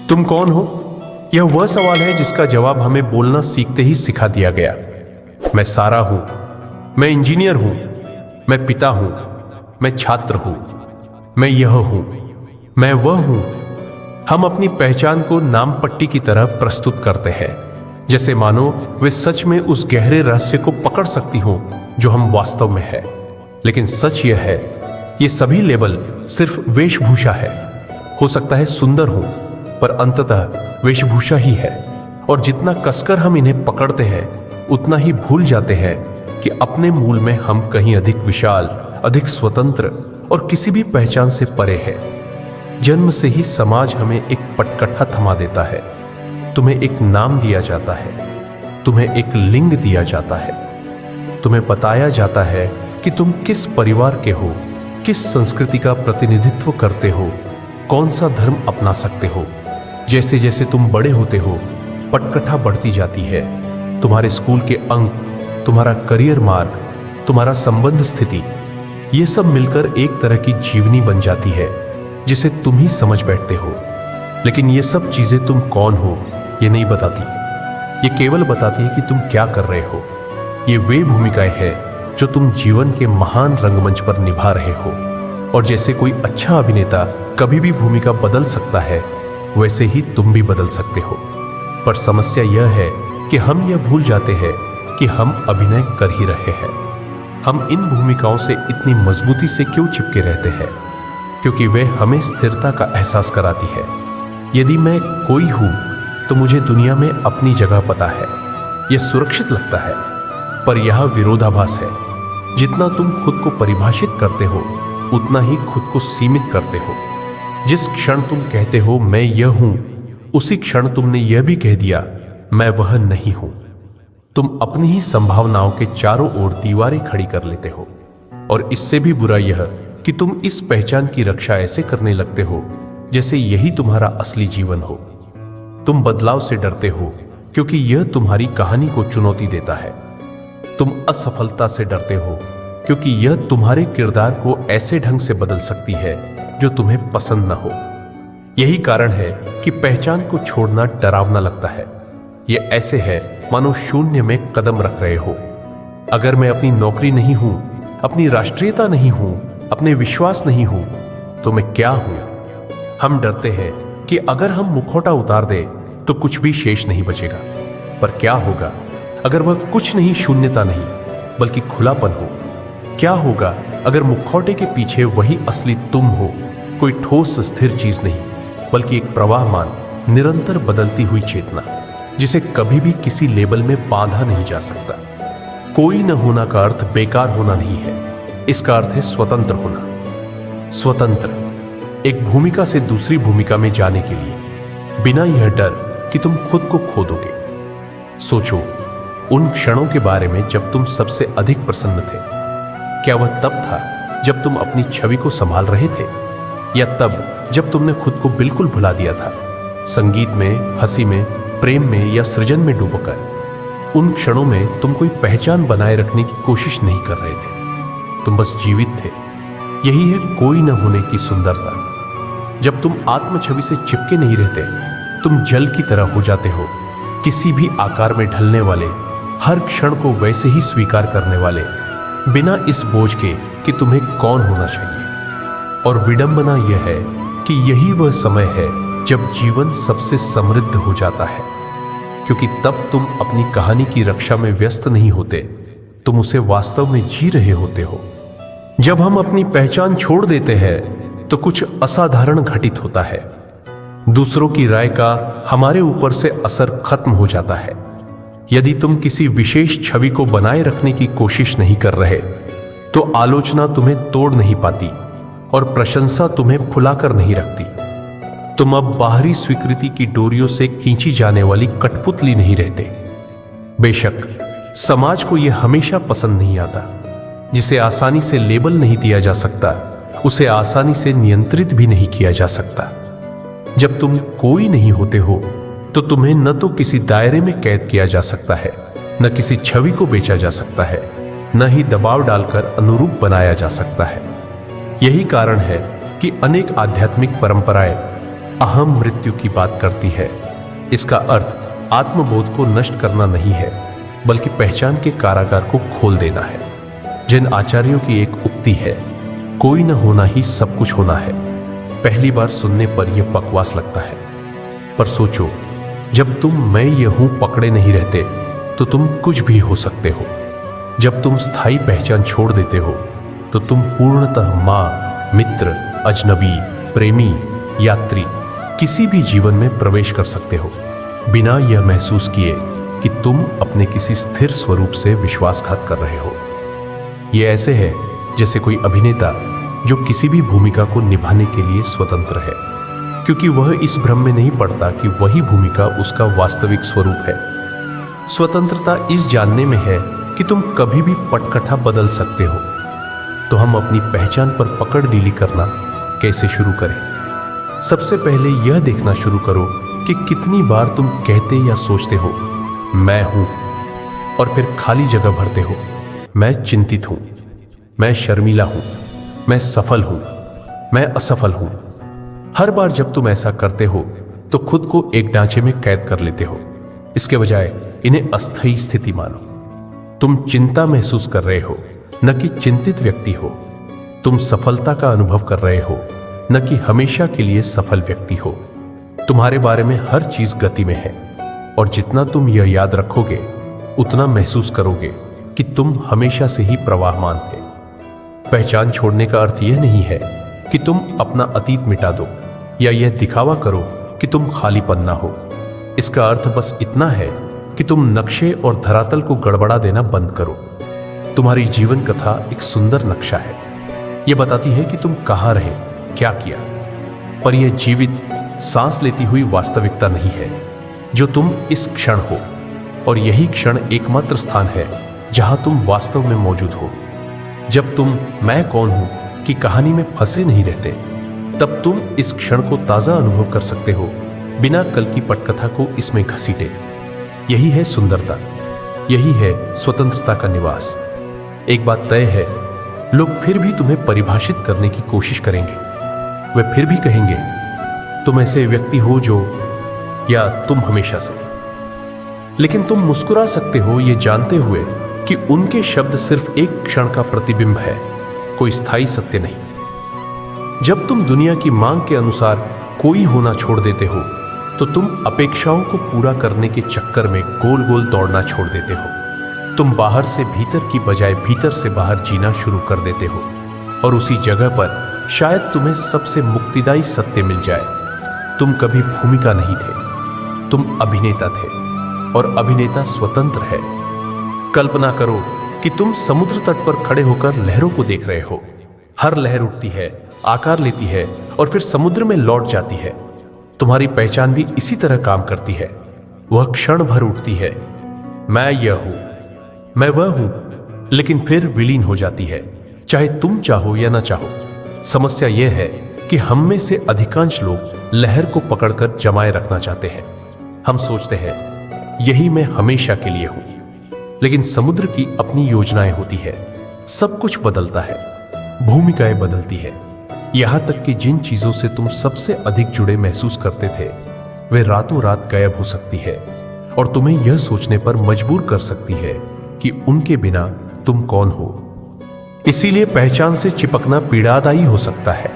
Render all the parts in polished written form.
तुम कौन हो? यह वह सवाल है जिसका जवाब हमें बोलना सीखते ही सिखा दिया गया। मैं सारा हूं, मैं इंजीनियर हूं, मैं पिता हूं, मैं छात्र हूं, मैं यह हूं, मैं वह हूं। हम अपनी पहचान को नाम पट्टी की तरह प्रस्तुत करते हैं, जैसे मानो वे सच में उस गहरे रहस्य को पकड़ सकती हो जो हम वास्तव में है। लेकिन सच यह है, ये सभी लेबल सिर्फ वेशभूषा है। हो सकता है सुंदर हो, पर अंततः वेशभूषा ही है। और जितना कसकर हम इन्हें पकड़ते हैं, उतना ही भूल जाते हैं कि अपने मूल में हम कहीं अधिक विशाल, अधिक स्वतंत्र और किसी भी पहचान से परे हैं। जन्म से ही समाज हमें एक पटकथा थमा देता है। तुम्हें एक नाम दिया जाता है, तुम्हें एक लिंग दिया जाता है, तुम्हें बताया जाता है कि तुम किस परिवार के हो, किस संस्कृति का प्रतिनिधित्व करते हो, कौन सा धर्म अपना सकते हो। जैसे जैसे तुम बड़े होते हो, पटकथा बढ़ती जाती है। तुम्हारे स्कूल के अंक, तुम्हारा करियर मार्ग, तुम्हारा संबंध स्थिति, ये सब मिलकर एक तरह की जीवनी बन जाती है जिसे तुम ही समझ बैठते हो। लेकिन ये सब चीजें तुम कौन हो ये नहीं बताती। ये केवल बताती है कि तुम क्या कर रहे हो। ये वे भूमिकाएं हैं जो तुम जीवन के महान रंगमंच पर निभा रहे हो। और जैसे कोई अच्छा अभिनेता कभी भी भूमिका बदल सकता है, वैसे ही तुम भी बदल सकते हो। पर समस्या यह है कि हम यह भूल जाते हैं कि हम अभिनय कर ही रहे हैं। हम इन भूमिकाओं से इतनी मजबूती से क्यों चिपके रहते हैं? क्योंकि वे हमें स्थिरता का एहसास कराती है। यदि मैं कोई हूं तो मुझे दुनिया में अपनी जगह पता है। यह सुरक्षित लगता है, पर यह विरोधाभास है। जितना तुम खुद को परिभाषित करते हो, उतना ही खुद को सीमित करते हो। जिस क्षण तुम कहते हो मैं यह हूं, उसी क्षण तुमने यह भी कह दिया मैं वह नहीं हूं। तुम अपनी ही संभावनाओं के चारों ओर दीवारें खड़ी कर लेते हो। और इससे भी बुरा यह कि तुम इस पहचान की रक्षा ऐसे करने लगते हो जैसे यही तुम्हारा असली जीवन हो। तुम बदलाव से डरते हो क्योंकि यह तुम्हारी कहानी को चुनौती देता है। तुम असफलता से डरते हो क्योंकि यह तुम्हारे किरदार को ऐसे ढंग से बदल सकती है जो तुम्हें पसंद न हो। यही कारण है कि पहचान को छोड़ना डरावना लगता है। यह ऐसे है मानो शून्य में कदम रख रहे हो। अगर मैं अपनी नौकरी नहीं हूं, अपनी राष्ट्रीयता नहीं हूं, अपने विश्वास नहीं हूं, तो मैं क्या हूं? हम डरते हैं कि अगर हम मुखौटा उतार दें तो कुछ भी शेष नहीं बचेगा। पर क्या होगा अगर वह कुछ नहीं शून्यता नहीं बल्कि खुलापन हो? क्या होगा अगर मुखौटे के पीछे वही असली तुम हो, कोई ठोस स्थिर चीज नहीं बल्कि एक प्रवाहमान, निरंतर बदलती हुई चेतना जिसे कभी भी किसी लेबल में बांधा नहीं जा सकता। कोई न होना का अर्थ बेकार होना नहीं है, इसका अर्थ है स्वतंत्र होना। स्वतंत्र एक भूमिका से दूसरी भूमिका में जाने के लिए, बिना यह डर कि तुम खुद को खो दोगे। सोचो उन क्षणों के बारे में जब तुम सबसे अधिक प्रसन्न थे। क्या वह तब था जब तुम अपनी छवि को संभाल रहे थे, या तब जब तुमने खुद को बिल्कुल भुला दिया था, संगीत में, हंसी में, प्रेम में या सृजन में डूबकर? उन क्षणों में तुम कोई पहचान बनाए रखने की कोशिश नहीं कर रहे थे, तुम बस जीवित थे। यही है कोई न होने की सुंदरता। जब तुम आत्म छवि से चिपके नहीं रहते, तुम जल की तरह हो जाते हो, किसी भी आकार में ढलने वाले, हर क्षण को वैसे ही स्वीकार करने वाले, बिना इस बोझ के कि तुम्हें कौन होना चाहिए। और विडंबना यह है कि यही वह समय है जब जीवन सबसे समृद्ध हो जाता है, क्योंकि तब तुम अपनी कहानी की रक्षा में व्यस्त नहीं होते, तुम उसे वास्तव में जी रहे होते हो। जब हम अपनी पहचान छोड़ देते हैं तो कुछ असाधारण घटित होता है। दूसरों की राय का हमारे ऊपर से असर खत्म हो जाता है। यदि तुम किसी विशेष छवि को बनाए रखने की कोशिश नहीं कर रहे, तो आलोचना तुम्हें तोड़ नहीं पाती और प्रशंसा तुम्हें फुलाकर नहीं रखती। तुम अब बाहरी स्वीकृति की डोरियों से खींची जाने वाली कठपुतली नहीं रहते। बेशक समाज को यह हमेशा पसंद नहीं आता। जिसे आसानी से लेबल नहीं दिया जा सकता, उसे आसानी से नियंत्रित भी नहीं किया जा सकता। जब तुम कोई नहीं होते हो तो तुम्हें न तो किसी दायरे में कैद किया जा सकता है, न किसी छवि को बेचा जा सकता है, न ही दबाव डालकर अनुरूप बनाया जा सकता है। यही कारण है कि अनेक आध्यात्मिक परंपराएं अहम मृत्यु की बात करती है। इसका अर्थ आत्मबोध को नष्ट करना नहीं है, बल्कि पहचान के कारागार को खोल देना है। जैन आचार्यों की एक उक्ति है, कोई न होना ही सब कुछ होना है। पहली बार सुनने पर यह बकवास लगता है, पर सोचो, जब तुम मैं ये हूं पकड़े नहीं रहते तो तुम कुछ भी हो सकते हो। जब तुम स्थायी पहचान छोड़ देते हो तो तुम पूर्णतः मां, मित्र, अजनबी, प्रेमी, यात्री किसी भी जीवन में प्रवेश कर सकते हो, बिना यह महसूस किए कि तुम अपने किसी स्थिर स्वरूप से विश्वासघात कर रहे हो। यह ऐसे है जैसे कोई अभिनेता जो किसी भी भूमिका को निभाने के लिए स्वतंत्र है, क्योंकि वह इस भ्रम में नहीं पड़ता कि वही भूमिका उसका वास्तविक स्वरूप है। स्वतंत्रता इस जानने में है कि तुम कभी भी पटकथा बदल सकते हो। तो हम अपनी पहचान पर पकड़ ढीली करना कैसे शुरू करें? सबसे पहले यह देखना शुरू करो कि कितनी बार तुम कहते या सोचते हो मैं हूं, और फिर खाली जगह भरते हो मैं चिंतित हूं, मैं शर्मीला हूं, मैं सफल हूं, मैं असफल हूं। हर बार जब तुम ऐसा करते हो तो खुद को एक ढांचे में कैद कर लेते हो। इसके बजाय इन्हें अस्थायी स्थिति मानो। तुम चिंता महसूस कर रहे हो, न कि चिंतित व्यक्ति हो। तुम सफलता का अनुभव कर रहे हो, न कि हमेशा के लिए सफल व्यक्ति हो। तुम्हारे बारे में हर चीज गति में है, और जितना तुम यह याद रखोगे उतना महसूस करोगे कि तुम हमेशा से ही प्रवाहमान थे। पहचान छोड़ने का अर्थ यह नहीं है कि तुम अपना अतीत मिटा दो या यह दिखावा करो कि तुम खालीपन ना हो। इसका अर्थ बस इतना है कि तुम नक्शे और धरातल को गड़बड़ा देना बंद करो। तुम्हारी जीवन कथा एक सुंदर नक्शा है। यह बताती है कि तुम कहां रहे, क्या किया, पर यह जीवित सांस लेती हुई वास्तविकता नहीं है जो तुम इस क्षण हो। और यही क्षण एकमात्र स्थान है जहां तुम वास्तव में मौजूद हो। जब तुम मैं कौन हूं की कहानी में फंसे नहीं रहते, तब तुम इस क्षण को ताजा अनुभव कर सकते हो, बिना कल की पटकथा को इसमें घसीटे। यही है सुंदरता, यही है स्वतंत्रता का निवास। एक बात तय है, लोग फिर भी तुम्हें परिभाषित करने की कोशिश करेंगे। वे फिर भी कहेंगे तुम ऐसे व्यक्ति हो जो, या तुम हमेशा से। लेकिन तुम मुस्कुरा सकते हो ये जानते हुए कि उनके शब्द सिर्फ एक क्षण का प्रतिबिंब है, कोई स्थायी सत्य नहीं। जब तुम दुनिया की मांग के अनुसार कोई होना छोड़ देते हो तो तुम अपेक्षाओं को पूरा करने के चक्कर में गोल गोल दौड़ना छोड़ देते हो। तुम बाहर से भीतर की बजाय भीतर से बाहर जीना शुरू कर देते हो, और उसी जगह पर शायद तुम्हें सबसे मुक्तिदायी सत्य मिल जाए। तुम कभी भूमिका नहीं थे, तुम अभिनेता थे, और अभिनेता स्वतंत्र है। कल्पना करो कि तुम समुद्र तट पर खड़े होकर लहरों को देख रहे हो। हर लहर उठती है, आकार लेती है और फिर समुद्र में लौट जाती है। तुम्हारी पहचान भी इसी तरह काम करती है। वह क्षण भर उठती है, मैं यह हूं, मैं वह हूं, लेकिन फिर विलीन हो जाती है, चाहे तुम चाहो या ना चाहो। समस्या यह है कि हम में से अधिकांश लोग लहर को पकड़कर जमाए रखना चाहते हैं। हम सोचते हैं यही मैं हमेशा के लिए हूं, लेकिन समुद्र की अपनी योजनाएं होती है। सब कुछ बदलता है, भूमिकाएं बदलती है। यहां तक कि जिन चीजों से तुम सबसे अधिक जुड़े महसूस करते थे वे रातों रात गायब हो सकती है, और तुम्हें यह सोचने पर मजबूर कर सकती है कि उनके बिना तुम कौन हो। इसीलिए पहचान से चिपकना पीड़ादायी हो सकता है।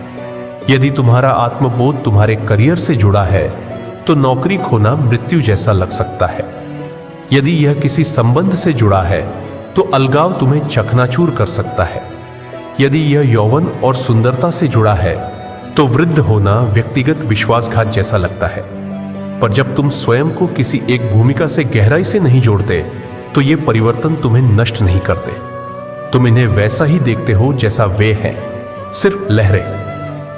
यदि तुम्हारा आत्मबोध तुम्हारे करियर से जुड़ा है तो नौकरी खोना मृत्यु जैसा लग सकता है। यदि यह किसी संबंध से जुड़ा है तो अलगाव तुम्हें चकनाचूर कर सकता है। यदि यह यौवन और सुंदरता से जुड़ा है तो वृद्ध होना व्यक्तिगत विश्वासघात जैसा लगता है। पर जब तुम स्वयं को किसी एक भूमिका से गहराई से नहीं जोड़ते तो ये परिवर्तन तुम्हें नष्ट नहीं करते। तुम इन्हें वैसा ही देखते हो जैसा वे हैं, सिर्फ लहरें।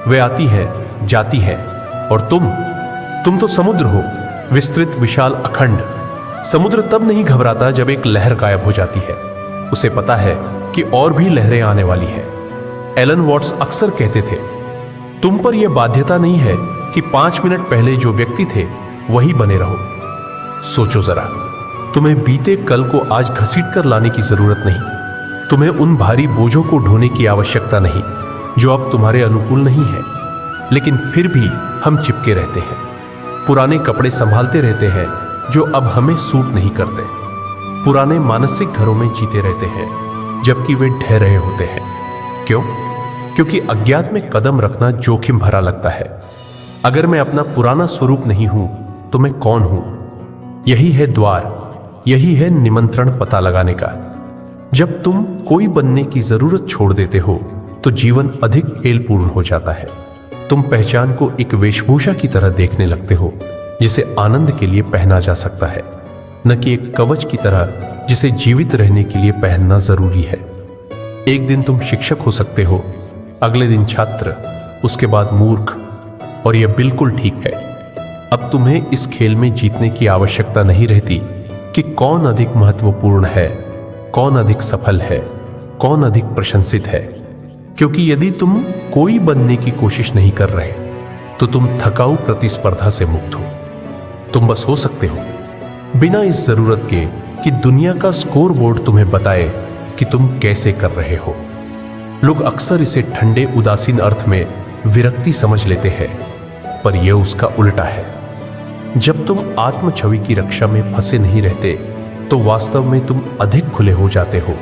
वे आती हैं, जाती हैं, और तुम तो समुद्र हो, विस्तृत, विशाल, अखंड। समुद्र तब नहीं घबराता जब एक लहर गायब हो जाती है। उसे पता है कि और भी लहरें आने वाली हैं। एलन वॉट्स अक्सर कहते थे, तुम पर यह बाध्यता नहीं है कि 5 मिनट पहले जो व्यक्ति थे वही बने रहो। सोचो जरा, तुम्हें बीते कल को आज घसीट कर लाने की जरूरत नहीं। तुम्हें उन भारी बोझों को ढोने की आवश्यकता नहीं जो अब तुम्हारे अनुकूल नहीं है। लेकिन फिर भी हम चिपके रहते हैं, पुराने कपड़े संभालते रहते हैं जो अब हमें सूट नहीं करते, पुराने मानसिक घरों में जीते रहते हैं जबकि वे ढह रहे होते हैं। क्यों? क्योंकि अज्ञात में कदम रखना जोखिम भरा लगता है। अगर मैं अपना पुराना स्वरूप नहीं हूं तो मैं कौन हूं? यही है द्वार, यही है निमंत्रण पता लगाने का। जब तुम कोई बनने की जरूरत छोड़ देते हो तो जीवन अधिक खेलपूर्ण हो जाता है। तुम पहचान को एक वेशभूषा की तरह देखने लगते हो जिसे आनंद के लिए पहना जा सकता है, न कि एक कवच की तरह जिसे जीवित रहने के लिए पहनना जरूरी है। एक दिन तुम शिक्षक हो सकते हो, अगले दिन छात्र, उसके बाद मूर्ख, और यह बिल्कुल ठीक है। अब तुम्हें इस खेल में जीतने की आवश्यकता नहीं रहती कि कौन अधिक महत्वपूर्ण है, कौन अधिक सफल है, कौन अधिक प्रशंसित है, क्योंकि यदि तुम कोई बनने की कोशिश नहीं कर रहे तो तुम थकाऊ प्रतिस्पर्धा से मुक्त हो। तुम बस हो सकते हो, बिना इस जरूरत के कि दुनिया का स्कोर बोर्ड तुम्हें बताए कि तुम कैसे कर रहे हो। लोग अक्सर इसे ठंडे उदासीन अर्थ में विरक्ति समझ लेते हैं, पर यह उसका उल्टा है। जब तुम आत्म छवि की रक्षा में फंसे नहीं रहते तो वास्तव में तुम अधिक खुले हो जाते हो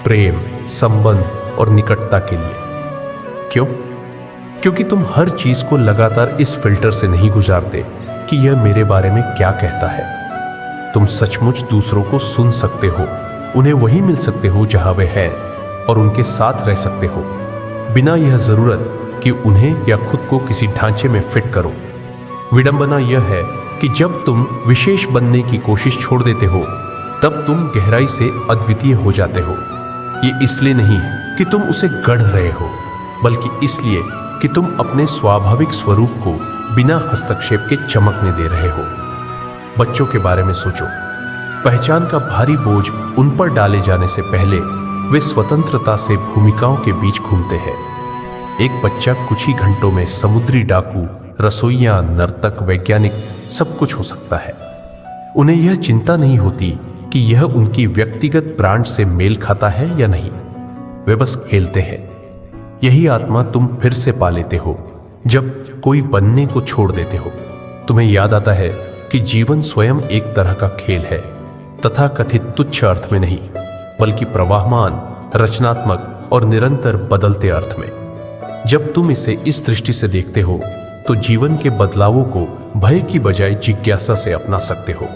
प्रेम, संबंध और निकटता के लिए। क्यों? क्योंकि तुम हर चीज को लगातार इस फिल्टर से नहीं गुजारते कि यह मेरे बारे में क्या कहता है। तुम सचमुच दूसरों को सुन सकते हो, उन्हें वही मिल सकते हो जहां वे हैं और उनके साथ रह सकते हो, बिना यह जरूरत कि उन्हें या खुद को किसी ढांचे में फिट करो। विडंबना यह है कि जब तुम विशेष बनने की कोशिश छोड़ देते हो तब तुम गहराई से अद्वितीय हो जाते हो। ये इसलिए नहीं कि तुम उसे गढ़ रहे हो, बल्कि इसलिए कि तुम अपने स्वाभाविक स्वरूप को बिना हस्तक्षेप के चमकने दे रहे हो। बच्चों के बारे में सोचो। पहचान का भारी बोझ उन पर डाले जाने से पहले वे स्वतंत्रता से भूमिकाओं के बीच घूमते हैं। एक बच्चा कुछ ही घंटों में समुद्री डाकू, रसोइया, नर्तक, वैज्ञानिक सब कुछ हो सकता है। उन्हें यह चिंता नहीं होती कि यह उनकी व्यक्तिगत ब्रांड से मेल खाता है या नहीं। वे बस खेलते हैं। यही आत्मा तुम फिर से पा लेते हो जब कोई बनने को छोड़ देते हो। तुम्हें याद आता है कि जीवन स्वयं एक तरह का खेल है, तथा कथित तुच्छ अर्थ में नहीं, बल्कि प्रवाहमान, रचनात्मक और निरंतर बदलते अर्थ में। जब तुम इसे इस दृष्टि से देखते हो तो जीवन के बदलावों को भय की बजाय जिज्ञासा से अपना सकते हो।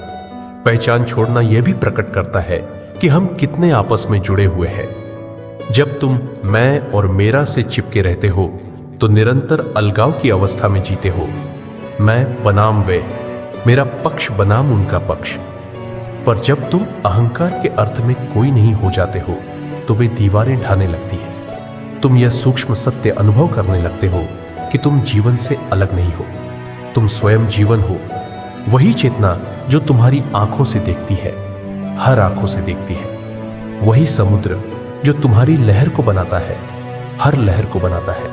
पहचान छोड़ना यह भी प्रकट करता है कि हम कितने आपस में जुड़े हुए हैं। जब तुम मैं और मेरा से चिपके रहते हो तो निरंतर अलगाव की अवस्था में जीते हो। मैं बनाम वे, मेरा पक्ष बनाम उनका पक्ष। पर जब तुम अहंकार के अर्थ में कोई नहीं हो जाते हो तो वे दीवारें ढाने लगती हैं। तुम यह सूक्ष्म सत्य अनुभव करने लगते हो कि तुम जीवन से अलग नहीं हो। तुम स्वयं जीवन हो, वही चेतना जो तुम्हारी आंखों से देखती है, हर आंखों से देखती है। वही समुद्र जो तुम्हारी लहर को बनाता है, हर लहर को बनाता है।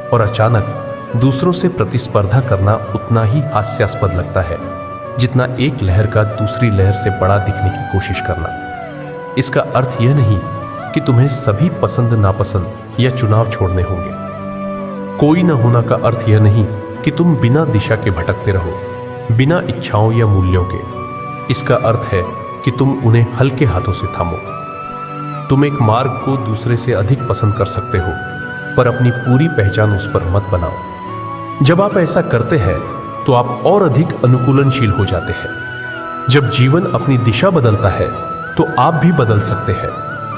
और अचानक दूसरों से प्रतिस्पर्धा करना उतना ही हास्यास्पद लगता है जितना एक लहर का दूसरी लहर से बड़ा दिखने की कोशिश करना। इसका अर्थ यह नहीं कि तुम्हें सभी पसंद नापसंद या चुनाव छोड़ने होंगे। कोई न होना का अर्थ यह नहीं कि तुम बिना दिशा के भटकते रहो, बिना इच्छाओं या मूल्यों के। इसका अर्थ है कि तुम उन्हें हल्के हाथों से थामो। तुम एक मार्ग को दूसरे से अधिक पसंद कर सकते हो, पर अपनी पूरी पहचान उस पर मत बनाओ। जब आप ऐसा करते हैं तो आप और अधिक अनुकूलनशील हो जाते हैं। जब जीवन अपनी दिशा बदलता है तो आप भी बदल सकते हैं,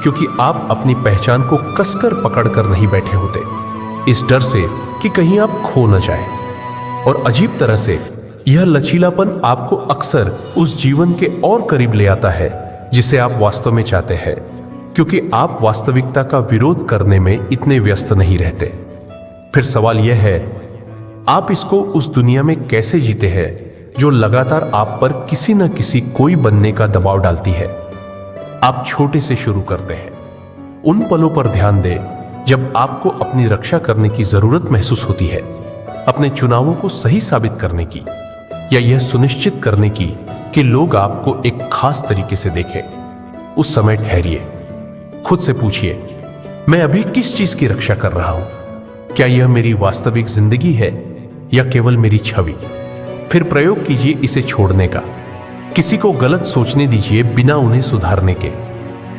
क्योंकि आप अपनी पहचान को कसकर पकड़कर नहीं बैठे होते, इस डर से कि कहीं आप खो न जाए। और अजीब तरह से यह लचीलापन आपको अक्सर उस जीवन के और करीब ले आता है जिसे आप वास्तव में चाहते हैं, क्योंकि आप वास्तविकता का विरोध करने में इतने व्यस्त नहीं रहते। फिर सवाल यह है, आप इसको उस दुनिया में कैसे जीते हैं जो लगातार आप पर किसी न किसी कोई बनने का दबाव डालती है। आप छोटे से शुरू करते हैं। उन पलों पर ध्यान दें जब आपको अपनी रक्षा करने की जरूरत महसूस होती है, अपने चुनावों को सही साबित करने की, या यह सुनिश्चित करने की कि लोग आपको एक खास तरीके से देखें। उस समय ठहरिए, खुद से पूछिए, मैं अभी किस चीज की रक्षा कर रहा हूं? क्या यह मेरी वास्तविक जिंदगी है या केवल मेरी छवि? फिर प्रयोग कीजिए इसे छोड़ने का। किसी को गलत सोचने दीजिए बिना उन्हें सुधारने के।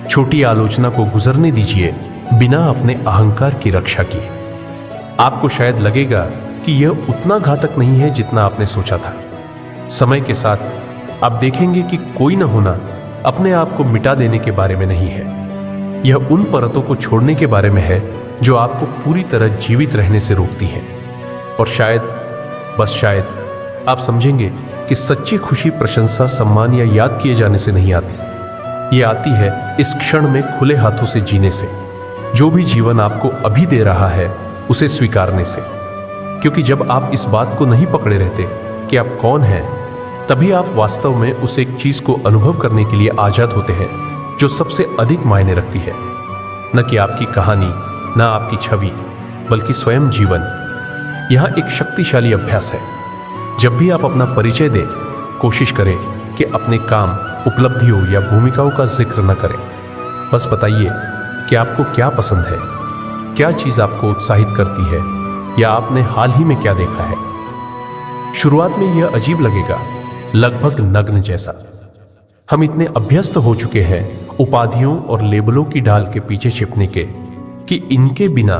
छोटी आलोचना को गुजरने दीजिए बिना अपने अहंकार की रक्षा किए। आपको शायद लगेगा कि यह उतना घातक नहीं है जितना आपने सोचा था। समय के साथ आप देखेंगे कि कोई न होना अपने आप को मिटा देने के बारे में नहीं है। यह उन परतों को छोड़ने के बारे में है जो आपको पूरी तरह जीवित रहने से रोकती है। और शायद, बस शायद, आप समझेंगे कि सच्ची खुशी प्रशंसा, सम्मान या याद किए जाने से नहीं आती। ये आती है इस क्षण में खुले हाथों से जीने से। जो भी जीवन आपको अभी दे रहा है उसे स्वीकारने से। क्योंकि जब आप इस बात को नहीं पकड़े रहते कि आप कौन हैं, तभी आप वास्तव में उस एक चीज को अनुभव करने के लिए आजाद होते हैं जो सबसे अधिक मायने रखती है। न कि आपकी कहानी, न आपकी छवि, बल्कि स्वयं जीवन। यह एक शक्तिशाली अभ्यास है। जब भी आप अपना परिचय दें, कोशिश करें कि अपने काम, उपलब्धियों या भूमिकाओं का जिक्र न करें। बस बताइए कि आपको क्या पसंद है, क्या चीज आपको उत्साहित करती है, या आपने हाल ही में क्या देखा है। शुरुआत में यह अजीब लगेगा, लगभग नग्न जैसा। हम इतने अभ्यस्त हो चुके हैं उपाधियों और लेबलों की ढाल के पीछे छिपने के कि इनके बिना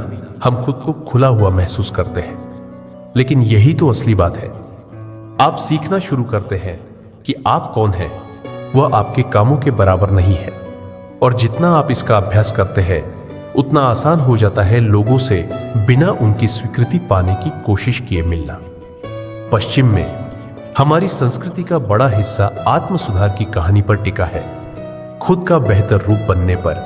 हम खुद को खुला हुआ महसूस करते हैं। लेकिन यही तो असली बात है। आप सीखना शुरू करते हैं कि आप कौन हैं, वह आपके कामों के बराबर नहीं है। और जितना आप इसका अभ्यास करते हैं, उतना आसान हो जाता है लोगों से बिना उनकी स्वीकृति पाने की कोशिश किए मिलना। पश्चिम में हमारी संस्कृति का बड़ा हिस्सा आत्म सुधार की कहानी पर टिका है, खुद का बेहतर रूप बनने पर।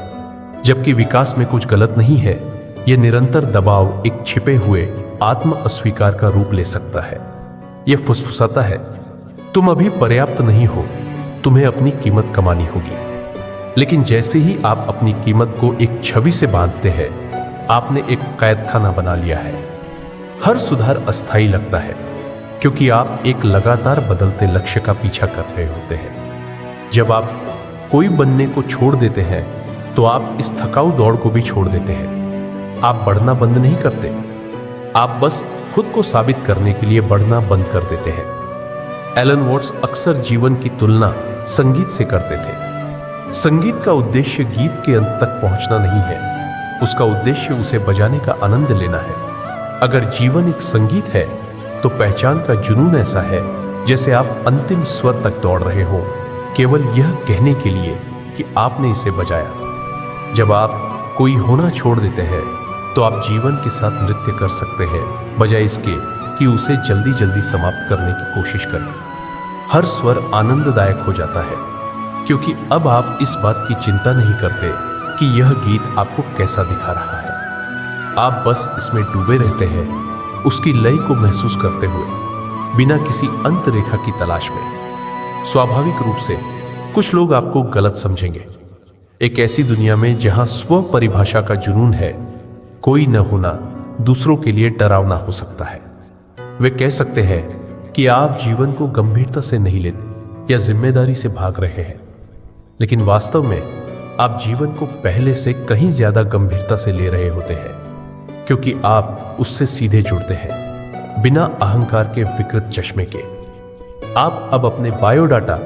जबकि विकास में कुछ गलत नहीं है, यह निरंतर दबाव एक छिपे हुए आत्म अस्वीकार का रूप ले सकता है। यह फुसफुसाता है, तुम अभी पर्याप्त नहीं हो, तुम्हें अपनी कीमत कमानी होगी। लेकिन जैसे ही आप अपनी कीमत को एक छवि से बांधते हैं, आपने एक कैदखाना बना लिया है। हर सुधार अस्थायी लगता है क्योंकि आप एक लगातार बदलते लक्ष्य का पीछा कर रहे होते हैं। जब आप कोई बनने को छोड़ देते हैं तो आप इस थकाऊ दौड़ को भी छोड़ देते हैं। आप बढ़ना बंद नहीं करते, आप बस खुद को साबित करने के लिए बढ़ना बंद कर देते हैं। एलन वॉट्स अक्सर जीवन की तुलना संगीत से करते थे। संगीत का उद्देश्य गीत के अंत तक पहुंचना नहीं है, उसका उद्देश्य उसे बजाने का आनंद लेना है। अगर जीवन एक संगीत है तो पहचान का जुनून ऐसा है जैसे आप अंतिम स्वर तक दौड़ रहे हो, केवल यह कहने के लिए कि आपने इसे बजाया। जब आप कोई होना छोड़ देते हैं तो आप जीवन के साथ नृत्य कर सकते हैं, बजाय इसके कि उसे जल्दी जल्दी समाप्त करने की कोशिश करें। हर स्वर आनंददायक हो जाता है क्योंकि अब आप इस बात की चिंता नहीं करते कि यह गीत आपको कैसा दिखा रहा है। आप बस इसमें डूबे रहते हैं, उसकी लय को महसूस करते हुए, बिना किसी अंत रेखा की तलाश में। स्वाभाविक रूप से कुछ लोग आपको गलत समझेंगे। एक ऐसी दुनिया में जहां स्व परिभाषा का जुनून है, कोई न होना दूसरों के लिए डरावना हो सकता है। वे कह सकते हैं कि आप जीवन को गंभीरता से नहीं लेते या जिम्मेदारी से भाग रहे हैं। लेकिन वास्तव में आप जीवन को पहले से कहीं ज्यादा गंभीरता से ले रहे होते हैं, क्योंकि आप उससे सीधे जुड़ते हैं, बिना अहंकार के विकृत चश्मे के। आप अब अपने बायोडाटा,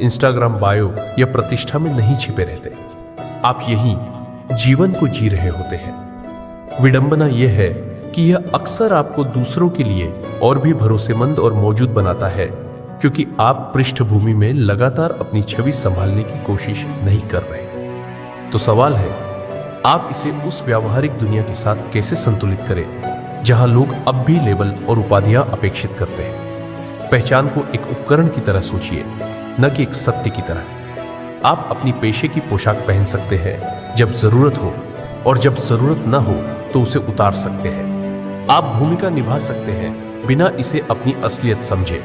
इंस्टाग्राम बायो या प्रतिष्ठा में नहीं छिपे रहते। आप यही जीवन को जी रहे होते हैं। विडंबना यह है कि यह अक्सर आपको दूसरों के लिए और भी भरोसेमंद और मौजूद बनाता है, क्योंकि आप पृष्ठभूमि में लगातार अपनी छवि संभालने की कोशिश नहीं कर रहे। तो सवाल है, आप इसे उस व्यावहारिक दुनिया के साथ कैसे संतुलित करें जहां लोग अब भी लेबल और उपाधियां अपेक्षित करते हैं। पहचान को एक उपकरण की तरह सोचिए, न कि एक सत्य की तरह। आप अपनी पेशे की पोशाक पहन सकते हैं जब जरूरत हो, और जब जरूरत न हो तो उसे उतार सकते हैं। आप भूमिका निभा सकते हैं बिना इसे अपनी असलियत समझे।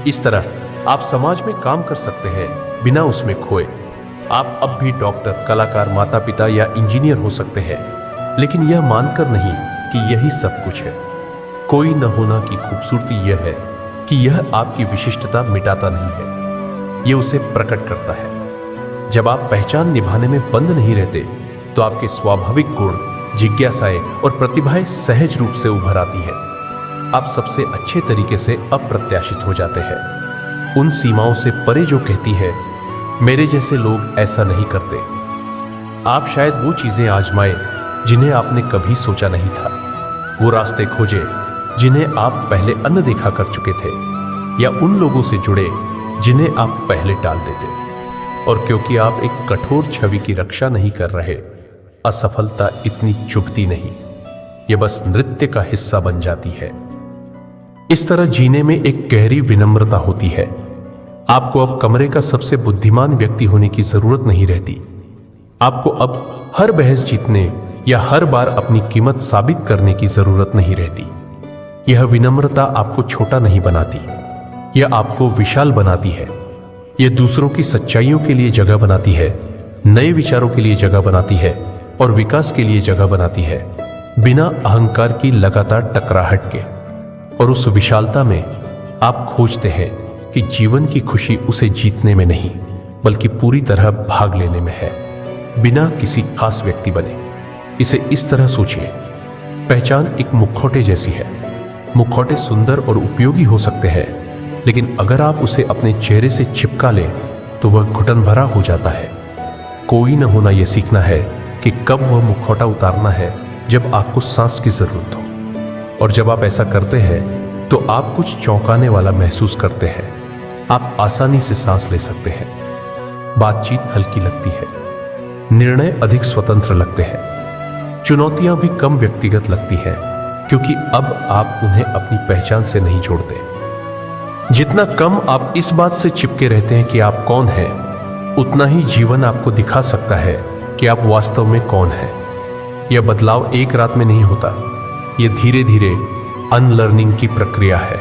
इस तरह आप समाज में काम कर सकते हैं बिना उसमें खोए। आप अब भी डॉक्टर, कलाकार, माता पिता या इंजीनियर हो सकते हैं, लेकिन यह मानकर नहीं कि यही सब कुछ है। कोई न होना की खूबसूरती यह है कि यह आपकी विशिष्टता मिटाता नहीं है, यह उसे प्रकट करता है। जब आप पहचान निभाने में बंद नहीं रहते तो आपके स्वाभाविक गुण जिज्ञासाएं और प्रतिभाएं सहज रूप से उभर आती है। आप सबसे अच्छे तरीके से अप्रत्याशित हो जाते हैं। उन सीमाओं से परे जो कहती है मेरे जैसे लोग ऐसा नहीं करते। आप शायद वो चीजें आजमाएं जिन्हें आपने कभी सोचा नहीं था। वो रास्ते खोजे जिन्हें आप पहले अनदेखा कर चुके थे, या उन लोगों से जुड़े जिन्हें आप पहले टाल देते। और क्योंकि आप एक कठोर छवि की रक्षा नहीं कर रहे, असफलता इतनी चुभती नहीं, यह बस नृत्य का हिस्सा बन जाती है। इस तरह जीने में एक गहरी विनम्रता होती है। आपको अब कमरे का सबसे बुद्धिमान व्यक्ति होने की जरूरत नहीं रहती। आपको अब हर बहस जीतने या हर बार अपनी कीमत साबित करने की जरूरत नहीं रहती। यह विनम्रता आपको छोटा नहीं बनाती, यह आपको विशाल बनाती है। यह दूसरों की सच्चाइयों के लिए जगह बनाती है, नए विचारों के लिए जगह बनाती है और विकास के लिए जगह बनाती है, बिना अहंकार की लगातार टकराहट के। और उस विशालता में आप खोजते हैं कि जीवन की खुशी उसे जीतने में नहीं, बल्कि पूरी तरह भाग लेने में है, बिना किसी खास व्यक्ति बने। इसे इस तरह सोचिए, पहचान एक मुखौटे जैसी है। मुखौटे सुंदर और उपयोगी हो सकते हैं, लेकिन अगर आप उसे अपने चेहरे से चिपका लें तो वह घुटन भरा हो जाता है। कोई न होना यह सीखना है कि कब वह मुखौटा उतारना है जब आपको सांस की जरूरत हो। और जब आप ऐसा करते हैं तो आप कुछ चौंकाने वाला महसूस करते हैं। आप आसानी से सांस ले सकते हैं, बातचीत हल्की लगती है, निर्णय अधिक स्वतंत्र लगते हैं, चुनौतियां भी कम व्यक्तिगत लगती हैं, क्योंकि अब आप उन्हें अपनी पहचान से नहीं जोड़ते। जितना कम आप इस बात से चिपके रहते हैं कि आप कौन हैं, उतना ही जीवन आपको दिखा सकता है कि आप वास्तव में कौन हैं। यह बदलाव एक रात में नहीं होता, यह धीरे धीरे अनलर्निंग की प्रक्रिया है।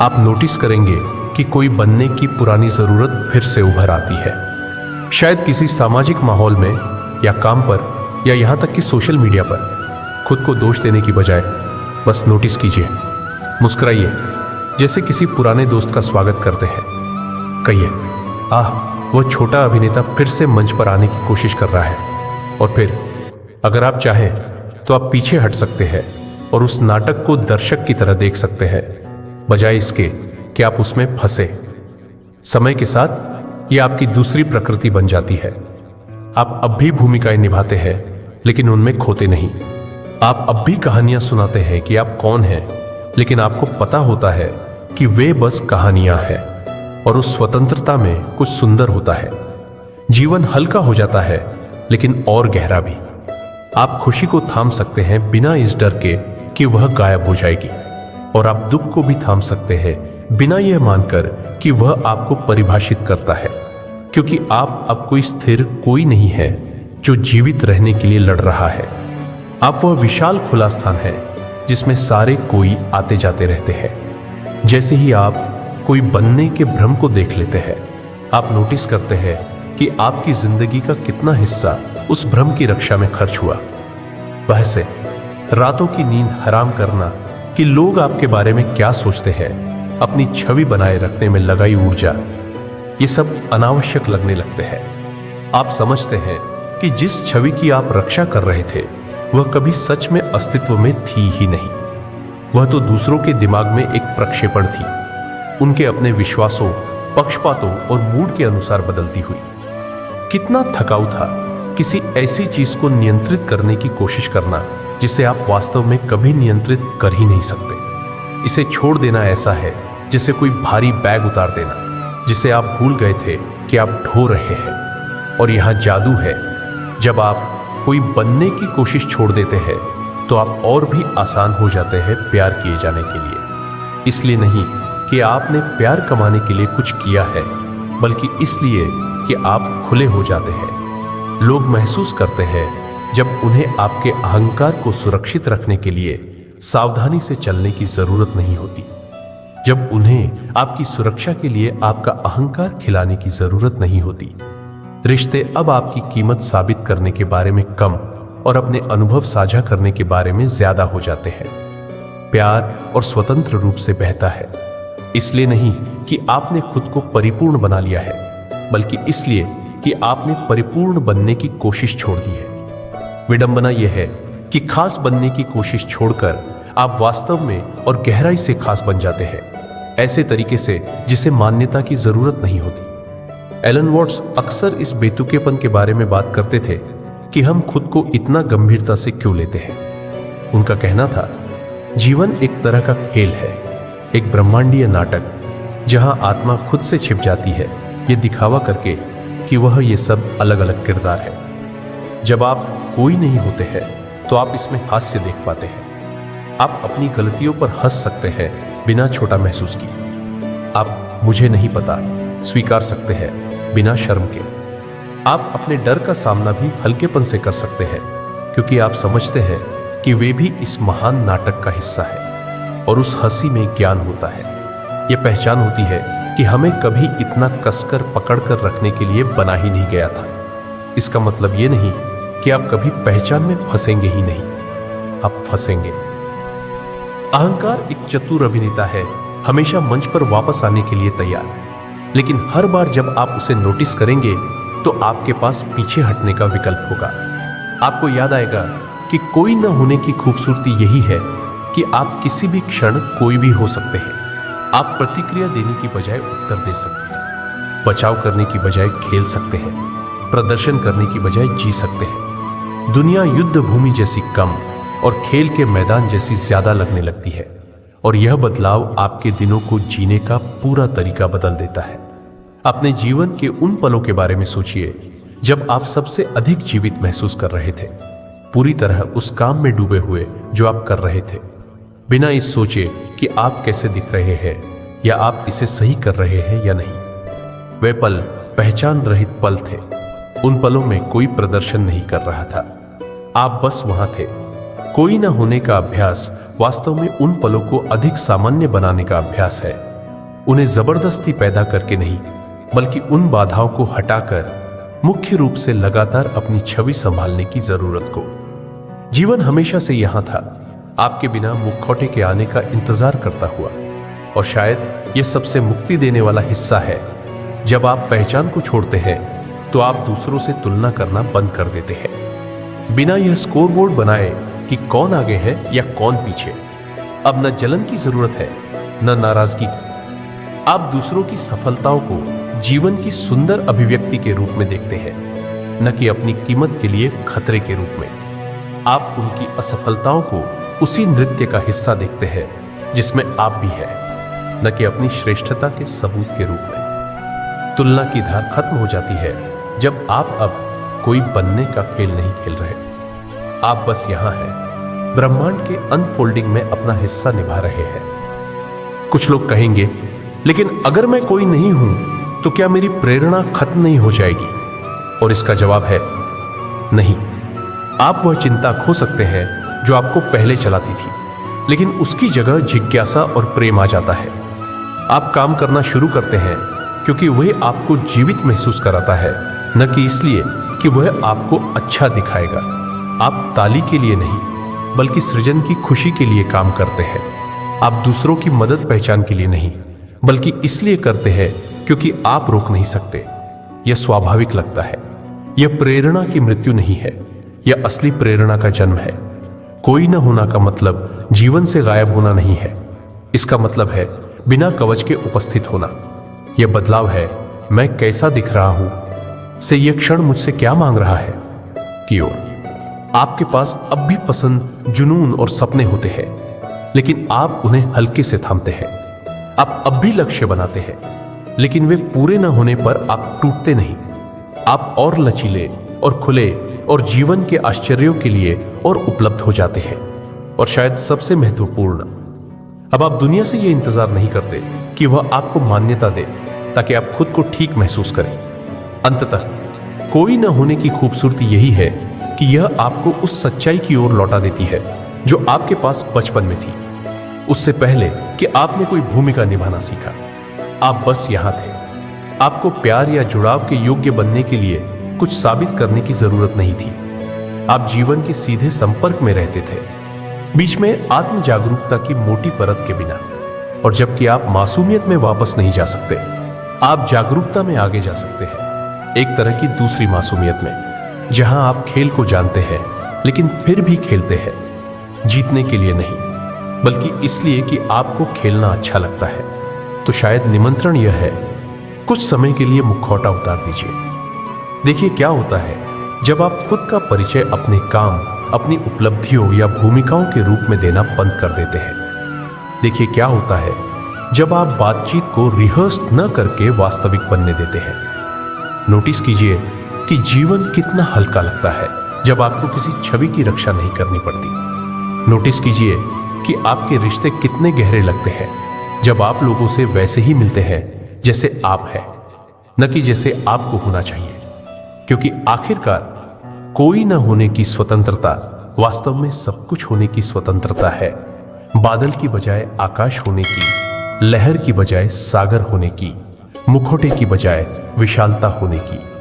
आप नोटिस करेंगे कि कोई बनने की पुरानी जरूरत फिर से उभर आती है, शायद किसी सामाजिक माहौल में या काम पर या यहां तक कि सोशल मीडिया पर। खुद को दोष देने की बजाय बस नोटिस कीजिए, मुस्कुराइए, जैसे किसी पुराने दोस्त का स्वागत करते हैं। कहिए, आह, वह छोटा अभिनेता फिर से मंच पर आने की कोशिश कर रहा है। और फिर अगर आप चाहें तो आप पीछे हट सकते हैं और उस नाटक को दर्शक की तरह देख सकते हैं, बजाय इसके कि आप उसमें फंसे। समय के साथ यह आपकी दूसरी प्रकृति बन जाती है। आप अब भी भूमिकाएं निभाते हैं, लेकिन उनमें खोते नहीं। आप अब भी कहानियां सुनाते हैं कि आप कौन हैं, लेकिन आपको पता होता है कि वे बस कहानियां हैं। और उस स्वतंत्रता में कुछ सुंदर होता है। जीवन हल्का हो जाता है, लेकिन और गहरा भी। आप खुशी को थाम सकते हैं बिना इस डर के कि वह गायब हो जाएगी, और आप दुख को भी थाम सकते हैं बिना यह मानकर कि वह आपको परिभाषित करता है, क्योंकि आप अब कोई स्थिर कोई नहीं है जो जीवित रहने के लिए लड़ रहा है। आप वह विशाल खुला स्थान है जिसमें सारे कोई आते जाते रहते हैं। जैसे ही आप कोई बनने के भ्रम को देख लेते हैं, आप नोटिस करते हैं कि आपकी जिंदगी का कितना हिस्सा उस भ्रम की रक्षा में खर्च हुआ। वह से रातों की नींद हराम करना, कि लोग आपके बारे में क्या सोचते हैं, अपनी छवि बनाए रखने में लगाई ऊर्जा, ये सब अनावश्यक लगने लगते हैं। आप समझते हैं कि जिस छवि की आप रक्षा कर रहे थे वह कभी सच में अस्तित्व में थी ही नहीं। वह तो दूसरों के दिमाग में एक प्रक्षेपण थी, उनके अपने विश्वासों, पक्षपातों और मूड के अनुसार बदलती हुई। कितना थकाऊ था किसी ऐसी चीज को नियंत्रित करने की कोशिश करना जिसे आप वास्तव में कभी नियंत्रित कर ही नहीं सकते। इसे छोड़ देना ऐसा है जैसे कोई भारी बैग उतार देना जिसे आप भूल गए थे कि आप ढो रहे हैं। और यहां जादू है, जब आप कोई बनने की कोशिश छोड़ देते हैं तो आप और भी आसान हो जाते हैं प्यार किए जाने के लिए। इसलिए नहीं कि आपने प्यार कमाने के लिए कुछ किया है, बल्कि इसलिए कि आप खुले हो जाते हैं। लोग महसूस करते हैं जब उन्हें आपके अहंकार को सुरक्षित रखने के लिए सावधानी से चलने की जरूरत नहीं होती, जब उन्हें आपकी सुरक्षा के लिए आपका अहंकार खिलाने की जरूरत नहीं होती। रिश्ते अब आपकी कीमत साबित करने के बारे में कम और अपने अनुभव साझा करने के बारे में ज्यादा हो जाते हैं। प्यार और स्वतंत्र रूप से बहता है, इसलिए नहीं कि आपने खुद को परिपूर्ण बना लिया है, बल्कि इसलिए कि आपने परिपूर्ण बनने की कोशिश छोड़ दी है। विडंबना यह है कि खास बनने की कोशिश छोड़कर आप वास्तव में और गहराई से खास बन जाते हैं, ऐसे तरीके से जिसे मान्यता की जरूरत नहीं होती। एलन वॉट्स अक्सर इस बेतुकेपन के बारे में बात करते थे कि हम खुद को इतना गंभीरता से क्यों लेते हैं। उनका कहना था, जीवन एक तरह का खेल है, एक ब्रह्मांडीय नाटक, जहां आत्मा खुद से छिप जाती है ये दिखावा करके कि वह ये सब अलग अलग किरदार है। जब आप कोई नहीं होते हैं तो आप इसमें हास्य देख पाते हैं। आप अपनी गलतियों पर हंस सकते हैं बिना छोटा महसूस किए। आप मुझे नहीं पता स्वीकार सकते हैं बिना शर्म के। आप अपने डर का सामना भी हल्केपन से कर सकते हैं, क्योंकि आप समझते हैं कि वे भी इस महान नाटक का हिस्सा है। और उस हंसी में ज्ञान होता है। यह पहचान होती है कि हमें कभी इतना कसकर पकड़कर रखने के लिए बना ही नहीं गया था। इसका मतलब यह नहीं कि आप कभी पहचान में फंसेंगे ही नहीं, आप फंसेंगे। अहंकार एक चतुर अभिनेता है, हमेशा मंच पर वापस आने के लिए तैयार। लेकिन हर बार जब आप उसे नोटिस करेंगे तो आपके पास पीछे हटने का विकल्प होगा। आपको याद आएगा कि कोई न होने की खूबसूरती यही है कि आप किसी भी क्षण कोई भी हो सकते हैं। आप प्रतिक्रिया देने की बजाय उत्तर दे सकते हैं, बचाव करने की बजाय खेल सकते हैं, प्रदर्शन करने की बजाय जी सकते हैं। दुनिया युद्ध भूमि जैसी कम और खेल के मैदान जैसी ज्यादा लगने लगती है। और यह बदलाव आपके दिनों को जीने का पूरा तरीका बदल देता है। अपने जीवन के उन पलों के बारे में सोचिए जब आप सबसे अधिक जीवित महसूस कर रहे थे, पूरी तरह उस काम में डूबे हुए जो आप कर रहे थे, बिना इस सोचे कि आप कैसे दिख रहे हैं या आप इसे सही कर रहे हैं या नहीं। वे पल पहचान रहित पल थे। उन पलों में कोई प्रदर्शन नहीं कर रहा था, आप बस वहां थे। कोई न होने का अभ्यास वास्तव में उन पलों को अधिक सामान्य बनाने का अभ्यास है। उन्हें जबरदस्ती पैदा करके नहीं, बल्कि उन बाधाओं को हटाकर मुख्य रूप से लगातार अपनी छवि संभालने की जरूरत को। जीवन हमेशा से यहां था, आपके बिना मुखौटे के आने का इंतजार करता हुआ। और शायद यह सबसे मुक्ति देने वाला हिस्सा है। जब आप पहचान को छोड़ते हैं तो आप दूसरों से तुलना करना बंद कर देते हैं, बिना यह स्कोरबोर्ड बनाए कि कौन आगे है या कौन पीछे। अब न जलन की जरूरत है, न नाराजगी की। आप दूसरों की सफलताओं को जीवन की सुंदर अभिव्यक्ति के रूप में देखते हैं, न कि अपनी कीमत के लिए खतरे के रूप में। आप उनकी असफलताओं को उसी नृत्य का हिस्सा देखते हैं जिसमें आप भी हैं, न कि अपनी श्रेष्ठता के सबूत के रूप में। तुलना की धार खत्म हो जाती है जब आप अब कोई बनने का खेल नहीं खेल रहे। आप बस यहां हैं, ब्रह्मांड के अनफोल्डिंग में अपना हिस्सा निभा रहे हैं। कुछ लोग कहेंगे, लेकिन अगर मैं कोई नहीं हूं तो क्या मेरी प्रेरणा खत्म नहीं हो जाएगी? और इसका जवाब है नहीं। आप वह चिंता खो सकते हैं जो आपको पहले चलाती थी, लेकिन उसकी जगह जिज्ञासा और प्रेम आ जाता है। आप काम करना शुरू करते हैं क्योंकि वह आपको जीवित महसूस कराता है, न कि इसलिए कि वह आपको अच्छा दिखाएगा। आप ताली के लिए नहीं, बल्कि सृजन की खुशी के लिए काम करते हैं। आप दूसरों की मदद पहचान के लिए नहीं, बल्कि इसलिए करते हैं क्योंकि आप रोक नहीं सकते। यह स्वाभाविक लगता है। यह प्रेरणा की मृत्यु नहीं है, यह असली प्रेरणा का जन्म है। कोई न होना का मतलब जीवन से गायब होना नहीं है। इसका मतलब है बिना कवच के उपस्थित होना। यह बदलाव है मैं कैसा दिख रहा हूं से यह क्षण मुझसे क्या मांग रहा है की ओर। आपके पास अब भी पसंद, जुनून और सपने होते हैं, लेकिन आप उन्हें हल्के से थामते हैं। आप अब भी लक्ष्य बनाते हैं, लेकिन वे पूरे न होने पर आप टूटते नहीं। आप और लचीले और खुले और जीवन के आश्चर्यों के लिए और उपलब्ध हो जाते हैं। और शायद सबसे महत्वपूर्ण, अब आप दुनिया से यह इंतजार नहीं करते कि वह आपको मान्यता दे ताकि आप खुद को ठीक महसूस करें। अंततः कोई न होने की खूबसूरती यही है कि यह आपको उस सच्चाई की ओर लौटा देती है जो आपके पास बचपन में थी, उससे पहले कि आपने कोई भूमिका निभाना सीखा। आप बस यहां थे। आपको प्यार या जुड़ाव के योग्य बनने के लिए कुछ साबित करने की जरूरत नहीं थी। आप जीवन के सीधे संपर्क में रहते थे, बीच में आत्म जागरूकता की मोटी परत के बिना। और जबकि आप मासूमियत में वापस नहीं जा सकते, आप जागरूकता में आगे जा सकते हैं, एक तरह की दूसरी मासूमियत में, जहां आप खेल को जानते हैं लेकिन फिर भी खेलते हैं, जीतने के लिए नहीं, बल्कि इसलिए कि आपको खेलना अच्छा लगता है। तो शायद निमंत्रण यह है, कुछ समय के लिए मुखौटा उतार दीजिए। देखिए क्या होता है जब आप खुद का परिचय अपने काम, अपनी उपलब्धियों या भूमिकाओं के रूप में देना बंद कर देते हैं। देखिए क्या होता है जब आप बातचीत को रिहर्स न करके वास्तविक बनने देते हैं। नोटिस कीजिए कि जीवन कितना हल्का लगता है जब आपको किसी छवि की रक्षा नहीं करनी पड़ती। नोटिस कीजिए कि आपके रिश्ते कितने गहरे लगते हैं जब आप लोगों से वैसे ही मिलते हैं जैसे आप हैं, न कि जैसे आपको होना चाहिए। क्योंकि आखिरकार कोई न होने की स्वतंत्रता वास्तव में सब कुछ होने की स्वतंत्रता है। बादल की बजाय आकाश होने की, लहर की बजाय सागर होने की, मुखौटे की बजाय विशालता होने की।